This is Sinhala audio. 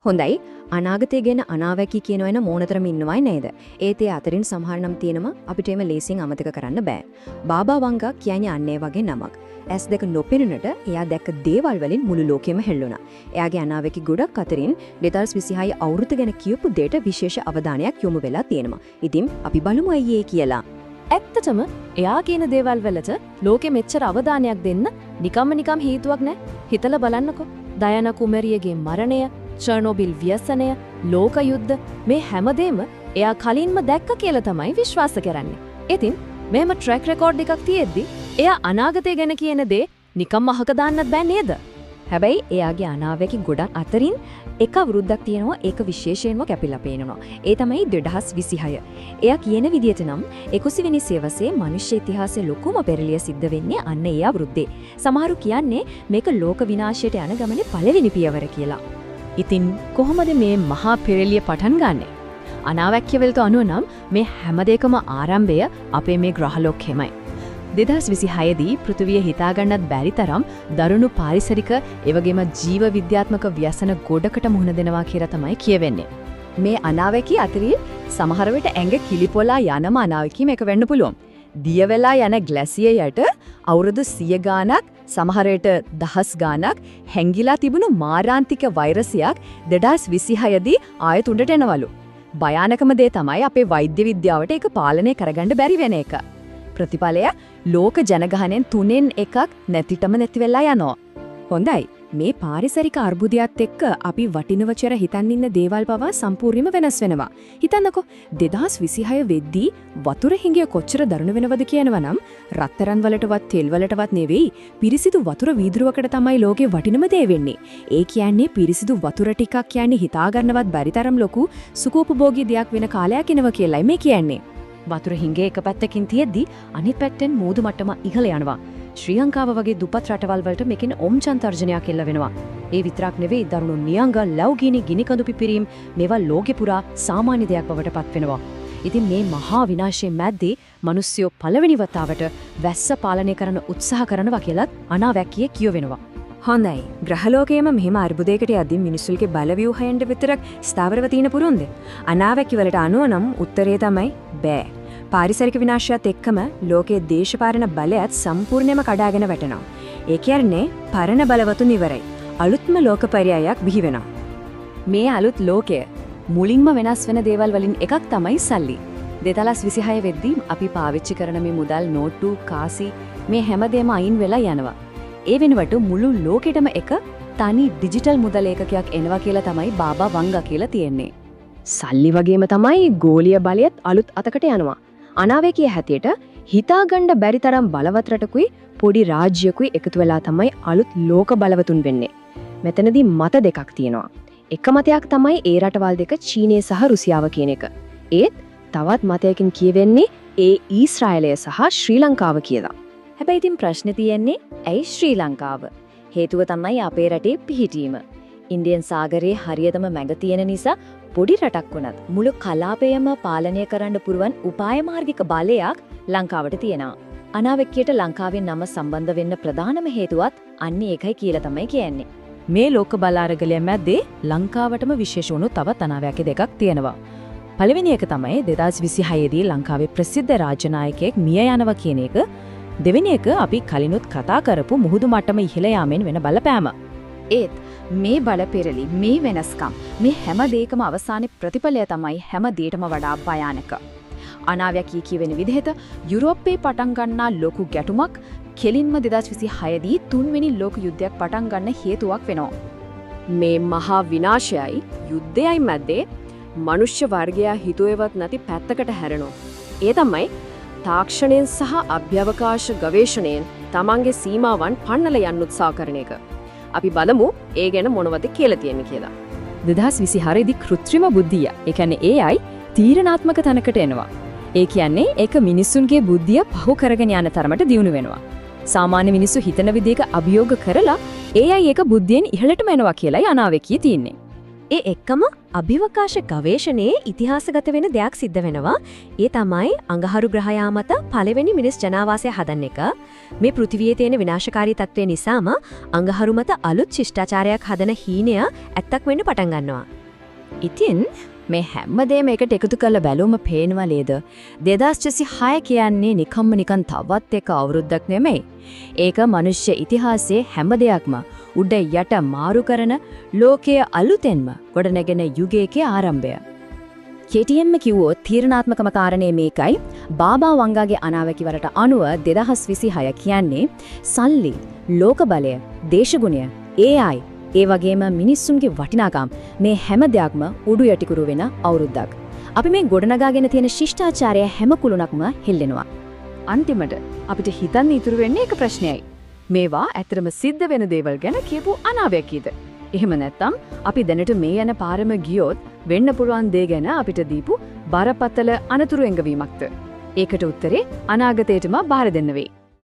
හොඳයි අනාගතය ගැන අනාවැකි කියන වෙන මොනතරම් ඉන්නවයි නේද? ඒතේ අතරින් සමහර නම් තියෙනවා අපිට එම ලේසියෙන් අමතක කරන්න බෑ. බාබා වංගා කියන්නේ අන්නේ වගේ නමක්. ඇස් දෙක නොපෙනුනට එයා දැක්ක දේවල් වලින් මුළු ලෝකෙම හෙල්ලුණා. එයාගේ අනාවැකි ගොඩක් අතරින් 2026 අවුරුද්ද ගැන කියපු දෙයට විශේෂ අවධානයක් යොමු වෙලා තියෙනවා. ඉතින් අපි බලමු අයියේ කියලා. ඇත්තටම එයා කියන දේවල් වලට ලෝකෙ මෙච්චර අවධානයක් දෙන්න නිකම්ම හේතුවක් නැහැ. හිතලා බලන්නකෝ. දයනා කුමරියගේ මරණය, චර්නෝබිල් ව්‍යසනය, ලෝක යුද්ධ මේ හැමදේම එයා කලින්ම දැක්ක කියලා තමයි විශ්වාස කරන්නේ. ඉතින් මෙහෙම ට්‍රැක් රෙකෝඩ් එකක් තියෙද්දි එයා අනාගතය ගැන කියන දේ නිකම්ම අහක දාන්නත් බෑ නේද? හැබැයි එයාගේ අනාවැකි ගොඩක් අතරින් එක වෘද්ධක් තියෙනවා ඒක විශේෂයෙන්ම කැපිලා පේනවා. ඒ තමයි 2026. එයා කියන විදිහට නම් 21 වෙනි සෙවසේ මිනිස් ඉතිහාසයේ ලොකුම පෙරලිය සිද්ධ වෙන්නේ අන්න ඒ අවුරුද්දේ. සමහරු කියන්නේ මේක ලෝක විනාශයට යන ගමනේ පළවෙනි පියවර කියලා. ඉතින් කොහොමද මේ මහා පෙරලිය පටන් ගන්නෙ? අනාවැක්‍ය වලට අනුව නම් මේ හැම දෙයකම ආරම්භය අපේ මේ ග්‍රහලෝකෙමයි. 2026 දී පෘථිවිය හිතාගන්නත් බැරි තරම් දරුණු පාරිසරික එවැගේම ජීව විද්‍යාත්මක ව්‍යසන ගොඩකට මුහුණ දෙනවා කියලා තමයි කියවෙන්නේ. මේ අනාවැකි අතරින් සමහර විට ඇඟ කිලිපොලා යනම අනාවැකි මේක වෙන්න පුළුවන්. දිය වෙලා යන ග්ලැසියර් යට අවුරුදු 100 ගාණක් සමහර විට දහස් ගාණක් හැංගිලා තිබුණු මාරාන්තික වෛරසයක් 2026 දී ආයෙත් උඩට එනවලු. භයානකම දේ තමයි අපේ වෛද්‍ය විද්‍යාවට ඒක පාලනය කරගන්න බැරි වෙන එක. ප්‍රතිඵලය ලෝක ජනගහනයෙන් 3න් 1ක් නැතිටම නැති වෙලා යනවා. හොඳයි. මේ පාරිසරික අර්බුදයත් එක්ක අපි වටිනවචර හිතන් ඉන්න දේවල් පවා සම්පූර්ණයෙන්ම වෙනස් වෙනවා. හිතන්නකෝ 2026 වෙද්දී වතුර හිඟිය කොච්චර දරුණු වෙනවද කියනවා නම් රත්තරන් වලටවත් තෙල් වලටවත් නෙවෙයි පිරිසිදු වතුර වීදුරුවකට තමයි ලෝකේ වටිනම දේ වෙන්නේ. ඒ කියන්නේ පිරිසිදු වතුර ටිකක් කියන්නේ හිතා ගන්නවත් බැරි තරම් ලොකු සුඛෝපභෝගී දෙයක් වෙන කාලයක් එනවා කියලායි මේ කියන්නේ. වතුර හිඟේ එක පැත්තකින් තියෙද්දි අනිත් පැත්තෙන් මූදු මට්ටම ඉහළ යනවා. ශ්‍රී ලංකාව වගේ දුප්පත් රටවල් වලට මේකෙන් ඔම්චන් තර්ජනයක් එල්ල වෙනවා. ඒ විතරක් නෙවෙයි දරුණු නියංග, ලව්ගිනි, ගිනි කඳු පිපිරීම් මේවා ලෝකෙ පුරා සාමාන්‍ය දෙයක් බවට පත් වෙනවා. ඉතින් මේ මහා විනාශයේ මැද්දේ මිනිස්සු පළවෙනි වතාවට වැස්ස පාලනය කරන උත්සාහ කරනවා කියලත් අනාවැකියේ කියවෙනවා. හොඳයි. ග්‍රහලෝකයේම මෙහෙම අර්බුදයකට යද්දී මිනිස්සුන්ගේ බලව්‍යුහයෙන්ද විතරක් ස්ථාවරව තියෙන පුරුන්ද? අනාවැකි වලට අනුව නම් උත්තරය තමයි බෑ. පාරිසරික විනාශයත් එක්කම ලෝකයේ දේශපාලන බලයත් සම්පූර්ණයෙන්ම කඩාගෙන වැටෙනවා. ඒ කියන්නේ පරණ බලවතුන් ඉවරයි. අලුත්ම ලෝකපරයයක් බිහි වෙනවා. මේ අලුත් ලෝකය මුලින්ම වෙනස් වෙන දේවල් වලින් එකක් තමයි සල්ලි. 2026 වෙද්දී අපි පාවිච්චි කරන මේ මුදල් නෝට්ටු, කාසි මේ හැමදේම අයින් වෙලා යනවා. ඒ වෙනුවට මුළු ලෝකෙටම එක තනි ඩිජිටල් මුදල් ඒකකයක් එනවා කියලා තමයි බාබා වංගා කියලා තියෙන්නේ. සල්ලි වගේම තමයි ගෝලීය බලයත් අලුත් අතකට යනවා. අනාවැකිය හැටියට හිතාගන්න බැරි තරම් බලවත් රටකුයි පොඩි රාජ්‍යකුයි එකතු වෙලා තමයි අලුත් ලෝක බලවතුන් වෙන්නේ. මෙතනදී මත දෙකක් තියෙනවා. එක මතයක් තමයි ඒ රටවල් දෙක චීනය සහ රුසියාව කියන එක. ඒත් තවත් මතයකින් කියවෙන්නේ ඒ ඊශ්‍රායලය සහ ශ්‍රී ලංකාව කියලා. හැබැයි ඉතින් ප්‍රශ්නේ තියෙන්නේ ඇයි ශ්‍රී ලංකාව? හේතුව තමයි අපේ රටේ පිහිටීම. ඉන්දියන් සාගරයේ හරියටම මැග තියෙන නිසා පොඩි රටක් වුණත් මුළු කලාපයම පාලනය කරන්න පුරුවන් උපාය මාර්ගික බලයක් ලංකාවට තියෙනවා. අනාවැකියට ලංකාවේ නම සම්බන්ධ වෙන්න ප්‍රධානම හේතුවත් අන්නේ ඒකයි කියලා තමයි කියන්නේ. මේ ලෝක බලාරගලය මැද්දේ ලංකාවටම විශේෂ වුණු තවත් අනාවැකි දෙකක් තියෙනවා. පළවෙනි එක තමයි 2026 දී ලංකාවේ ප්‍රසිද්ධ රාජ්‍ය නායකයෙක් මිය යනවා කියන එක. දෙවෙනි එක අපි කලිනුත් කතා කරපු මුහුදු මට්ටම ඉහළ යාමෙන් වෙන බලපෑම. ඒත් මේ බලපෙරලි මේ වෙනස්කම් මේ හැම දෙයකම අවසානයේ ප්‍රතිඵලය තමයි හැම දෙයකම වඩා භයානක. අනාවැකී කියවෙන විදිහට යුරෝපයේ පටන් ගන්නා ලොකු ගැටුමක් කෙලින්ම 2026 දී තුන්වෙනි ලෝක යුද්ධයක් පටන් ගන්න හේතුවක් වෙනවා. මේ මහා විනාශයයි යුද්ධයයි මැද්දේ මනුෂ්‍ය වර්ගයා හිතුවේවත් නැති පැත්තකට හැරෙනවා. ඒ තමයි තාක්ෂණයෙන් සහ අභ්‍යවකාශ ගවේෂණයෙන් තමන්ගේ සීමාවන් පන්නලා යන්න උත්සාහ කරන එක. අපි බලමු ඒ ගැන මොනවද කියලා තියෙන්නේ කියලා. 2026 දී කෘත්‍රිම බුද්ධිය, ඒ කියන්නේ AI තීරණාත්මක තැනකට එනවා. ඒ කියන්නේ ඒක මිනිසුන්ගේ බුද්ධිය පහු කරගෙන යන තරමට දියුණු වෙනවා. සාමාන්‍ය මිනිස්සු හිතන විදිහක අභියෝග කරලා AI ඒක බුද්ධියෙන් ඉහළටම එනවා කියලායි අනාවැකිය තියෙන්නේ. ඒ එක්කම අභිවකාශ ගවේෂණයේ ඉතිහාසගත වෙන දෙයක් සිද්ධ වෙනවා. ඒ තමයි අඟහරු ග්‍රහයා මත පළවෙනි මිනිස් ජනාවාසය හදන එක. මේ පෘථිවියේ තියෙන විනාශකාරී තත්ත්වය නිසාම අඟහරු මත අලුත් ශිෂ්ටාචාරයක් හදන හීනය ඇත්තක් වෙන්න පටන් ගන්නවා. ඉතින් මේ හැමදේම එකට එකතු කරලා බැලුවම පේනවා නේද? 2606 කියන්නේ නිකන් තවත් එක අවුරුද්දක් නෙමෙයි. ඒක මිනිස්ය ඉතිහාසයේ හැම දෙයක්ම උඩ යට මාරු කරන ලෝකයේ අලුතෙන්ම ගොඩනැගෙන යුගයකේ ආරම්භය. KTM කිව්වොත් තීරණාත්මකම කාරණේ මේකයි. බාබා වංගාගේ අනාවැකි වලට අනුව 2026 කියන්නේ සල්ලි, ලෝක බලය, දේශගුණය, AI ඒ වගේම මිනිස්සුන්ගේ වටිනාකම් මේ හැම දෙයක්ම උඩු යටිකුරු වෙන අවුරුද්දක්. අපි මේ ගොඩනගාගෙන තියෙන ශිෂ්ටාචාරය හැම කුළුණක්ම හෙල්ලෙනවා. අන්තිමට අපිට හිතන්න ඉතුරු වෙන්නේ එක ප්‍රශ්නයයි. මේවා ඇත්තටම සිද්ධ වෙන දේවල් ගැන කියපු අනාවැකියද? එහෙම නැත්නම් අපි දැනට මේ යන පාරම ගියොත් වෙන්න පුළුවන් දේ ගැන අපිට දීපු බරපතල අනතුරු එංගවීමක්ද? ඒකට උත්තරේ අනාගතයටම බාර දෙන්න වෙයි.